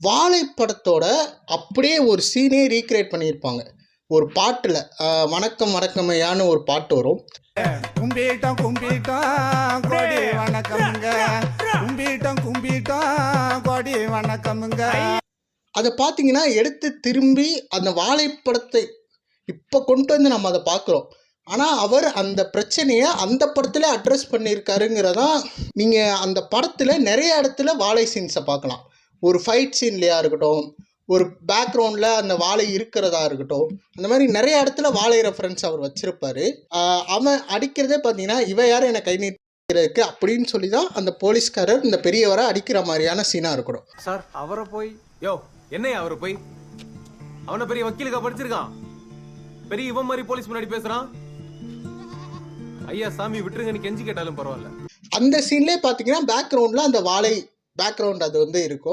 வாழை படத்தோட அப்படியே ஒரு சீனே ரீக்ரியேட் பண்ணியிருப்பாங்க. ஒரு பாட்டில் வணக்கம் வணக்கம் ஐயான்னு ஒரு பாட்டு வரும். கும்பிட்டோம் கும்பிட்டோம் கோடி வணக்கமுங்க, கும்பிட்டோம் கும்பிட்டோம் கோடி வணக்கமுங்க. அதை பார்த்தீங்கன்னா எடுத்து திரும்பி அந்த வாழைப்படத்தை இப்போ கொண்டு வந்து நம்ம அதை பார்க்குறோம். ஆனால் அவர் அந்த பிரச்சனையை அந்த படத்தில் அட்ரஸ் பண்ணியிருக்காருங்கிறதான். நீங்கள் அந்த படத்தில் நிறைய இடத்துல வாழை சீன்ஸை பார்க்கலாம். ஒரு ஃபைட் சீன்லையாக இருக்கட்டும், ஒரு பேக்ரவுண்டில் அந்த வாழை இருக்கிறதா இருக்கட்டும், அந்த மாதிரி நிறைய இடத்துல வாழை ரெஃபரன்ஸ் அவர் வச்சுருப்பார். அவன் அடிக்கிறதே பார்த்தீங்கன்னா இவ யாரும் என்னை கை நீட்டுறதுக்கு அப்படின்னு சொல்லி தான் அந்த போலீஸ்காரர் இந்த பெரியவரை அடிக்கிற மாதிரியான சீனாக இருக்கணும். சார் அவரை போய் என்னையா அவரை போய் அவனை பெரிய வக்கீலுக்கா படிச்சிருக்கான், பெரிய இவன் மாதிரி போலீஸ் முன்னாடி பேசுறான். ஐயா சாமி விட்டுருங்கன்னு கெஞ்சி கேட்டாலும் பரவாயில்ல. அந்த சீன்லேயே பார்த்தீங்கன்னா பேக்ரவுண்டில் அந்த வாழை பேக்ரவுண்ட் அது இருக்கும்.